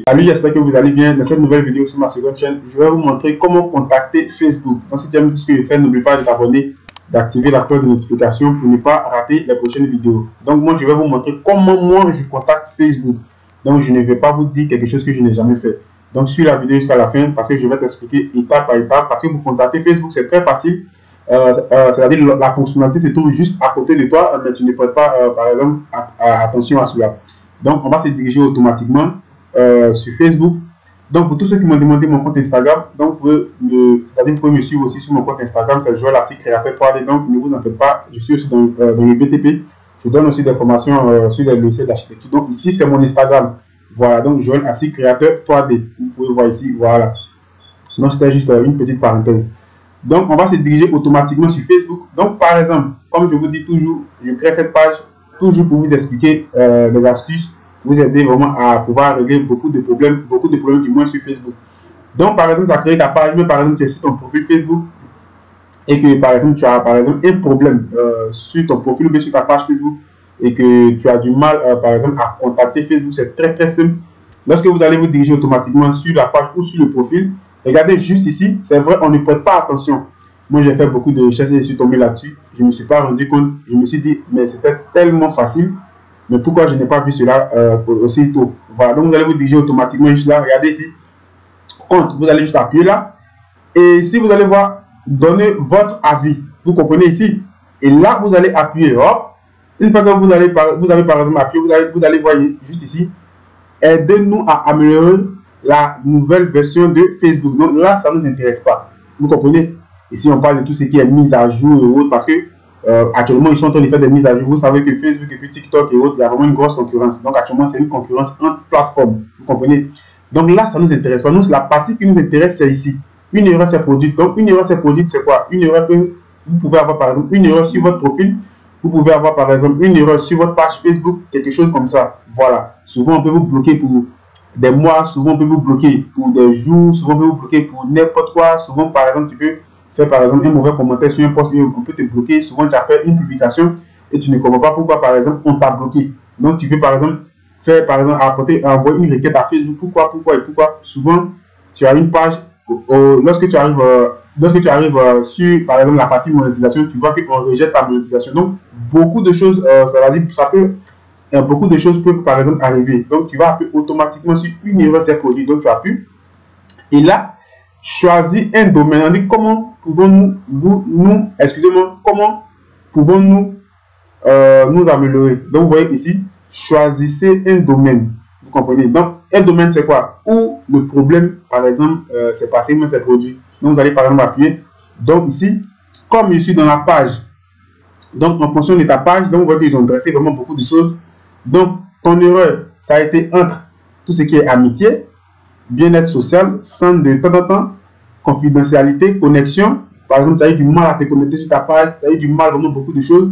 Salut, j'espère que vous allez bien. Dans cette nouvelle vidéo sur ma seconde chaîne, je vais vous montrer comment contacter Facebook. Donc si tu aimes tout ce que je fais, n'oublie pas de t'abonner, d'activer la cloche de notification pour ne pas rater les prochaines vidéos. Donc moi, je vais vous montrer comment moi je contacte Facebook. Donc je ne vais pas vous dire quelque chose que je n'ai jamais fait. Donc suis la vidéo jusqu'à la fin parce que je vais t'expliquer étape par étape. Parce que pour contacter Facebook, c'est très facile. C'est-à-dire la fonctionnalité se trouve juste à côté de toi, mais tu ne prêtes pas, par exemple, attention à cela. Donc on va se diriger automatiquement sur Facebook. Donc pour tous ceux qui m'ont demandé mon compte Instagram, donc c'est-à-dire vous pouvez me suivre aussi sur mon compte Instagram, c'est Joël Assis Créateur 3D. Donc ne vous en faites pas, je suis aussi dans le BTP. Je donne aussi des formations sur les logiciels d'architecture. Donc ici c'est mon Instagram. Voilà, donc Joël Assis Créateur 3D. Vous pouvez voir ici, voilà. Donc c'était juste une petite parenthèse. Donc on va se diriger automatiquement sur Facebook. Donc par exemple, comme je vous dis toujours, je crée cette page toujours pour vous expliquer des astuces, vous aider vraiment à pouvoir régler beaucoup de problèmes du moins sur Facebook. Donc par exemple, tu as créé ta page, mais par exemple tu es sur ton profil Facebook et que par exemple tu as par exemple un problème sur ton profil ou bien sur ta page Facebook et que tu as du mal par exemple à contacter Facebook. C'est très simple. Lorsque vous allez vous diriger automatiquement sur la page ou sur le profil, regardez juste ici, c'est vrai, on ne prête pas attention. Moi j'ai fait beaucoup de recherches et je suis tombé là-dessus. Je ne me suis pas rendu compte, je me suis dit mais c'était tellement facile. Mais pourquoi je n'ai pas vu cela aussi tôt? Voilà, donc vous allez vous diriger automatiquement juste là. Regardez ici, compte, vous allez juste appuyer là. Et si vous allez voir, donner votre avis. Vous comprenez ici? Et là, vous allez appuyer. Hop. Une fois que vous avez par exemple appuyé, vous allez voir juste ici. Aidez-nous à améliorer la nouvelle version de Facebook. Donc là, ça ne nous intéresse pas. Vous comprenez? Ici, on parle de tout ce qui est mise à jour et autres parce que actuellement, ils sont en train de faire des mises à jour. Vous savez que Facebook et puis TikTok et autres, il y a vraiment une grosse concurrence. Donc actuellement, c'est une concurrence entre plateformes. Vous comprenez? Donc là, ça ne nous intéresse pas. Nous, la partie qui nous intéresse, c'est ici. Une erreur s'est produite. Donc une erreur s'est produite, c'est quoi? Une erreur que vous pouvez avoir par exemple une erreur sur votre profil. Vous pouvez avoir par exemple une erreur sur votre page Facebook, quelque chose comme ça. Voilà. Souvent, on peut vous bloquer pour des mois. Souvent, on peut vous bloquer pour des jours. Souvent, on peut vous bloquer pour n'importe quoi. Souvent, par exemple, tu peux faire par exemple un mauvais commentaire sur un post et on peut te bloquer. Souvent tu as fait une publication et tu ne comprends pas pourquoi par exemple on t'a bloqué. Donc tu veux par exemple faire par exemple envoyer une requête à Facebook. Pourquoi. Souvent tu as une page lorsque tu arrives sur par exemple la partie monétisation, tu vois qu'on rejette ta monétisation. Donc beaucoup de choses beaucoup de choses peuvent par exemple arriver. Donc tu vas appuyer automatiquement sur une erreur s'est produite. Donc tu appuies et là choisis un domaine. On dit comment pouvons-nous comment pouvons-nous nous améliorer. Donc vous voyez ici, choisissez un domaine. Vous comprenez? Donc un domaine c'est quoi? Où le problème par exemple c'est passé mais c'est produit. Donc vous allez par exemple appuyer. Donc ici, comme je suis dans la page, donc en fonction de ta page, donc vous voyez qu'ils ont dressé vraiment beaucoup de choses. Donc ton erreur ça a été entre tout ce qui est amitié, bien-être social, centre de temps, confidentialité, connexion. Par exemple, tu as eu du mal à te connecter sur ta page, tu as eu du mal, vraiment beaucoup de choses.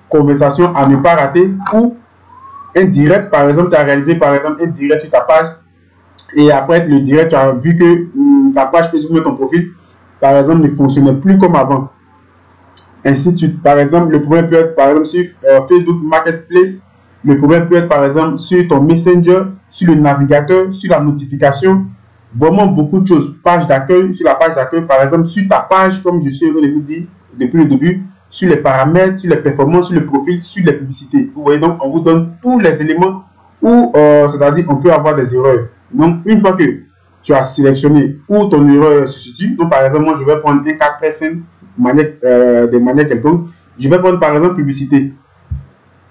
Conversation à ne pas rater ou un direct. Par exemple, tu as réalisé par exemple un direct sur ta page et après le direct, tu as vu que ta page Facebook, ton profil, par exemple, ne fonctionnait plus comme avant. Ainsi de suite. Par exemple, le problème peut être par exemple sur Facebook Marketplace. Le problème peut être par exemple sur ton Messenger, sur le navigateur, sur la notification, vraiment beaucoup de choses. Page d'accueil, sur la page d'accueil, par exemple, sur ta page, comme je suis en train de vous dire depuis le début, sur les paramètres, sur les performances, sur le profil, sur les publicités. Vous voyez, donc on vous donne tous les éléments où, c'est-à-dire, on peut avoir des erreurs. Donc, une fois que tu as sélectionné où ton erreur se situe, donc par exemple, moi je vais prendre un cas très simple, de manière quelconque, je vais prendre par exemple publicité.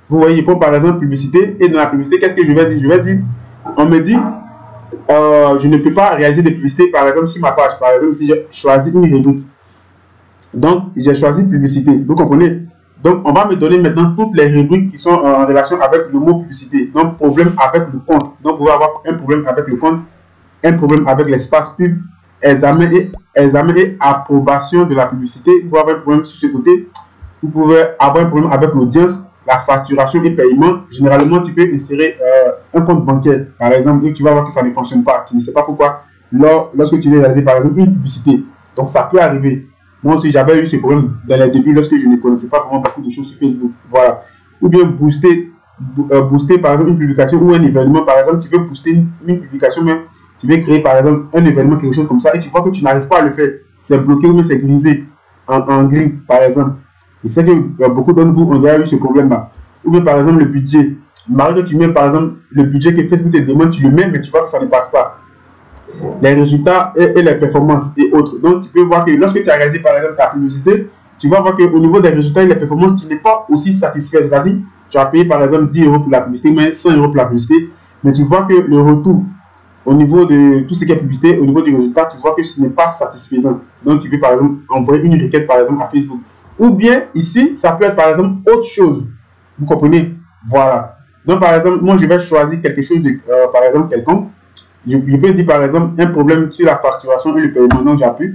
Vous voyez, je prends par exemple publicité et dans la publicité, qu'est-ce que je vais dire? Je vais dire, on me dit, je ne peux pas réaliser des publicités par exemple sur ma page. Par exemple, si je choisis une rubrique, donc j'ai choisi publicité. Vous comprenez? Donc on va me donner maintenant toutes les rubriques qui sont en relation avec le mot publicité. Donc problème avec le compte. Donc vous pouvez avoir un problème avec le compte, un problème avec l'espace pub, examen et approbation de la publicité. Vous pouvez avoir un problème sur ce côté. Vous pouvez avoir un problème avec l'audience, la facturation et paiement. Généralement, tu peux insérer un compte bancaire, par exemple, et tu vas voir que ça ne fonctionne pas. Tu ne sais pas pourquoi. Lorsque tu veux réaliser, par exemple, une publicité. Donc, ça peut arriver. Moi aussi, j'avais eu ce problème dans les débuts lorsque je ne connaissais pas vraiment beaucoup de choses sur Facebook. Voilà. Ou bien booster booster par exemple une publication ou un événement. Par exemple, tu veux booster une publication, même tu veux créer par exemple un événement, quelque chose comme ça, et tu vois que tu n'arrives pas à le faire. C'est bloqué ou c'est grisé en gris, par exemple. Et c'est que beaucoup d'entre vous ont déjà eu ce problème-là. Ou bien par exemple le budget. Malgré que tu mets par exemple le budget que Facebook te demande, tu le mets, mais tu vois que ça ne passe pas. Les résultats et les performances et autres. Donc tu peux voir que lorsque tu as réalisé par exemple ta publicité, tu vas voir qu'au niveau des résultats et des performances, tu n'es pas aussi satisfait. C'est-à-dire, tu as payé par exemple 10 € pour la publicité, mais 100 € pour la publicité, mais tu vois que le retour au niveau de tout ce qui est publicité, au niveau du résultat, tu vois que ce n'est pas satisfaisant. Donc tu peux par exemple envoyer une requête par exemple à Facebook. Ou bien ici, ça peut être par exemple autre chose. Vous comprenez? Voilà. Donc par exemple, moi je vais choisir quelque chose de, par exemple, quelconque. Je peux dire par exemple un problème sur la facturation et le paiement. Donc j'appuie.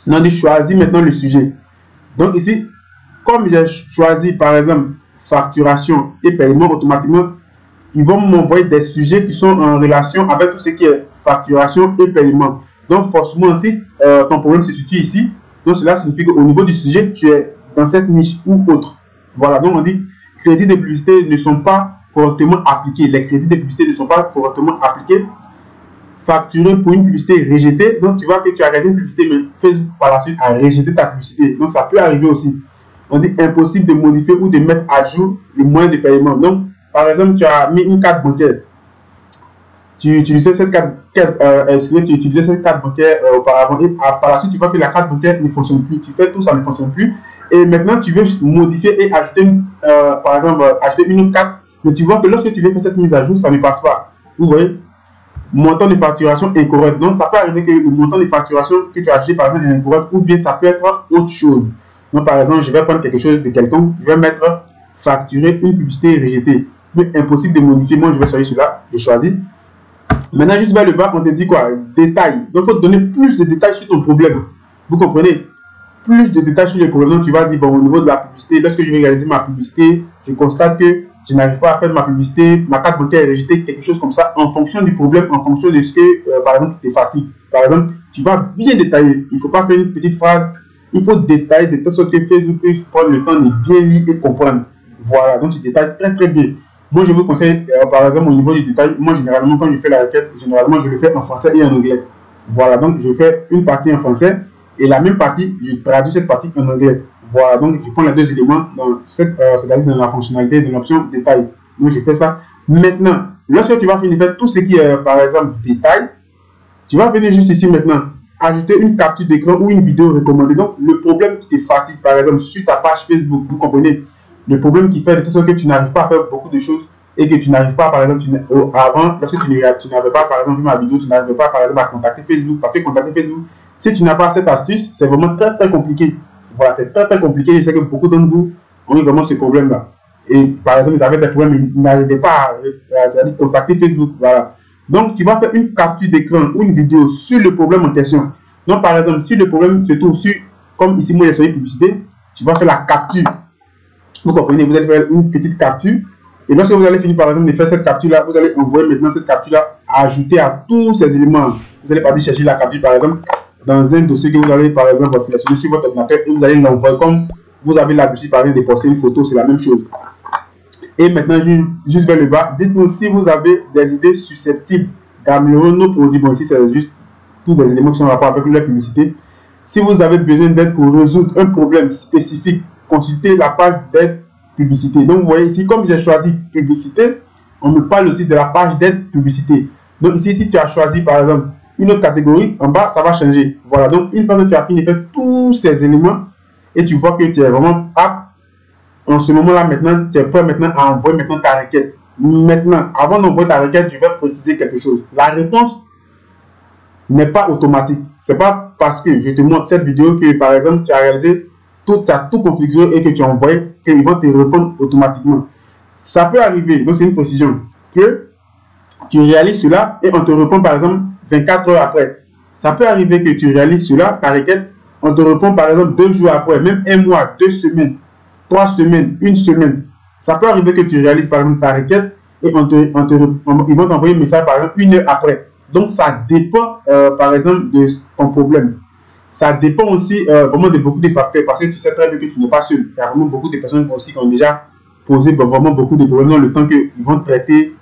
Donc je choisis maintenant le sujet. Donc ici, comme j'ai choisi par exemple facturation et paiement, automatiquement, ils vont m'envoyer des sujets qui sont en relation avec tout ce qui est facturation et paiement. Donc forcément, si ton problème se situe ici, donc cela signifie qu'au niveau du sujet, tu es dans cette niche ou autre. Voilà, donc on dit crédits de publicité ne sont pas correctement appliqués. Les crédits de publicité ne sont pas correctement appliqués. Facturé pour une publicité rejetée. Donc tu vois que tu as réalisé une publicité, mais Facebook par la suite a rejeté ta publicité. Donc ça peut arriver aussi. On dit impossible de modifier ou de mettre à jour le moyen de paiement. Donc par exemple, tu as mis une carte bancaire. Tu utilisais cette carte, tu utilisais cette carte bancaire auparavant et par la suite tu vois que la carte bancaire ne fonctionne plus. Tu fais tout, ça ne fonctionne plus. Et maintenant tu veux modifier et ajouter par exemple ajouter une autre carte. Mais tu vois que lorsque tu veux faire cette mise à jour, ça ne passe pas. Vous voyez? Montant de facturation incorrect. Donc, ça peut arriver que le montant de facturation que tu as acheté, par exemple, est incorrect, ou bien ça peut être autre chose. Donc, par exemple, je vais prendre quelque chose de quelqu'un, je vais mettre facturer une publicité rejetée. Mais impossible de modifier. Moi, je vais choisir celui-là, je choisis. Maintenant, juste vers le bas, on te dit quoi? Détails. Donc, il faut te donner plus de détails sur ton problème. Vous comprenez? Plus de détails sur le problème. Donc, tu vas dire, bon, au niveau de la publicité, lorsque je vais réaliser ma publicité, je constate que je n'arrive pas à faire ma publicité, ma carte bancaire est rejetée, quelque chose comme ça, en fonction du problème, en fonction de ce que, par exemple, te fatigue. Par exemple, tu vas bien détailler. Il ne faut pas faire une petite phrase. Il faut détailler de telle sorte que Facebook puisse prendre le temps de bien lire et comprendre. Voilà, donc tu détailles très très bien. Moi, je vous conseille, par exemple, au niveau du détail, moi, généralement, quand je fais la requête, généralement, je le fais en français et en anglais. Voilà, donc je fais une partie en français et la même partie, je traduis cette partie en anglais. Voilà, donc je prends les deux éléments dans c'est-à-dire dans la fonctionnalité de l'option détail. Donc je fais ça. Maintenant, lorsque tu vas finir de faire tout ce qui est par exemple détail, tu vas venir juste ici maintenant, ajouter une capture d'écran ou une vidéo recommandée. Donc le problème qui te fatigue par exemple sur ta page Facebook, vous comprenez, le problème qui fait de telle sorte que tu n'arrives pas à faire beaucoup de choses et que tu n'arrives pas par exemple, avant, lorsque tu n'avais pas par exemple vu ma vidéo, tu n'arrivais pas par exemple à contacter Facebook, parce que contacter Facebook, si tu n'as pas cette astuce, c'est vraiment très très compliqué. Voilà, c'est très très compliqué. Je sais que beaucoup d'entre vous ont eu vraiment ce problème-là. Et par exemple, ils avaient des problèmes, ils n'arrivaient pas à contacter Facebook. Voilà. Donc, tu vas faire une capture d'écran ou une vidéo sur le problème en question. Donc, par exemple, si le problème se trouve sur, comme ici, moi, j'ai choisi publicité, tu vas faire la capture. Vous comprenez, vous allez faire une petite capture. Et lorsque vous allez finir, par exemple, de faire cette capture-là, vous allez envoyer maintenant cette capture-là, ajouter à tous ces éléments. Vous allez partir chercher la capture, par exemple, dans un dossier que vous allez par exemple sélectionner sur votre ordinateur et vous allez l'envoyer comme vous avez l'habitude par exemple de poster une photo, c'est la même chose. Et maintenant, juste vers le bas, dites-nous si vous avez des idées susceptibles d'améliorer nos produits. Bon, ici c'est juste tous les éléments qui sont en rapport avec la publicité. Si vous avez besoin d'aide pour résoudre un problème spécifique, consultez la page d'aide publicité. Donc vous voyez ici, comme j'ai choisi publicité, on me parle aussi de la page d'aide publicité. Donc ici, si tu as choisi par exemple une autre catégorie, en bas, ça va changer. Voilà, donc une fois que tu as fini de faire tous ces éléments et tu vois que tu es vraiment apte, en ce moment-là, maintenant, tu es prêt maintenant à envoyer maintenant ta requête. Maintenant, avant d'envoyer ta requête, je vais préciser quelque chose. La réponse n'est pas automatique. C'est pas parce que je te montre cette vidéo que, par exemple, tu as réalisé, tu as tout configuré et que tu as envoyé, qu'ils vont te répondre automatiquement. Ça peut arriver, donc c'est une précision, que tu réalises cela et on te répond, par exemple, 24 heures après. Ça peut arriver que tu réalises cela, ta requête, on te répond par exemple 2 jours après, même 1 mois, 2 semaines, 3 semaines, 1 semaine. Ça peut arriver que tu réalises par exemple ta requête et ils vont t'envoyer un message par exemple 1 heure après. Donc ça dépend par exemple de ton problème. Ça dépend aussi vraiment de beaucoup de facteurs parce que tu sais très bien que tu n'es pas seul. Il y a vraiment beaucoup de personnes aussi qui ont déjà poser vraiment beaucoup de problèmes dans le temps qu'ils vont traiter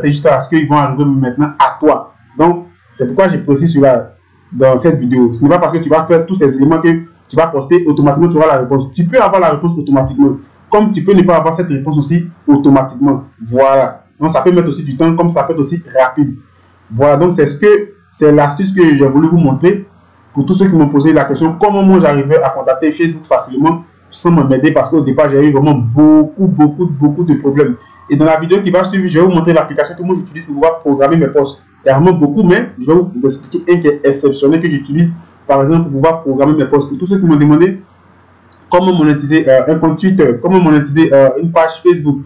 jusqu'à ce qu'ils vont arriver maintenant à toi. Donc, c'est pourquoi j'ai précisé cela dans cette vidéo. Ce n'est pas parce que tu vas faire tous ces éléments que tu vas poster, automatiquement tu auras la réponse. Tu peux avoir la réponse automatiquement, comme tu peux ne pas avoir cette réponse aussi automatiquement. Voilà. Donc, ça peut mettre aussi du temps, comme ça peut être aussi rapide. Voilà, donc c'est l'astuce que j'ai voulu vous montrer pour tous ceux qui m'ont posé la question comment moi j'arrivais à contacter Facebook facilement sans m'aider, parce qu'au départ j'ai eu vraiment beaucoup de problèmes. Et dans la vidéo qui va suivre, je vais vous montrer l'application que moi j'utilise pour pouvoir programmer mes posts. Il y a vraiment beaucoup, mais je vais vous expliquer un qui est exceptionnel que j'utilise par exemple pour pouvoir programmer mes posts. Pour tous ceux qui m'ont demandé comment monétiser un compte Twitter, comment monétiser une page Facebook,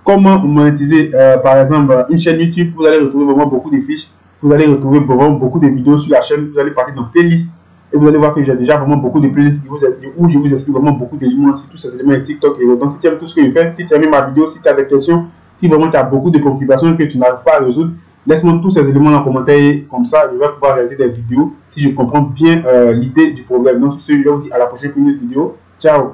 comment monétiser par exemple une chaîne YouTube, vous allez retrouver vraiment beaucoup de fiches, vous allez retrouver vraiment beaucoup de vidéos sur la chaîne, vous allez partir dans playlist et vous allez voir que j'ai déjà vraiment beaucoup de playlists où je vous explique vraiment beaucoup d'éléments sur tous ces éléments de TikTok et autres. Donc si tu aimes tout ce que je fais, si tu aimes ma vidéo, si tu as des questions, si vraiment tu as beaucoup de préoccupations que tu n'arrives pas à résoudre, laisse-moi tous ces éléments en commentaire, comme ça je vais pouvoir réaliser des vidéos si je comprends bien l'idée du problème. Donc sur ce, je vais vous dire à la prochaine vidéo. Ciao.